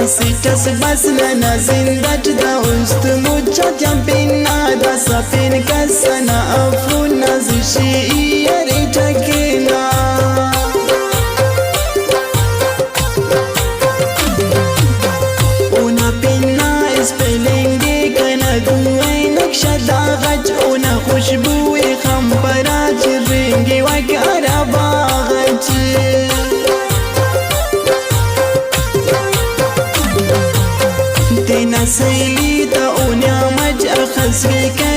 Casitas baslana zindat da ust muchacha pinada sapin kasana afuna zishi yarita kina una pinna spelling kana duai naksha dagaj una khushbu khambarat ringi wa karabagaj تنا سيلي تا ونعمج أخذ فيك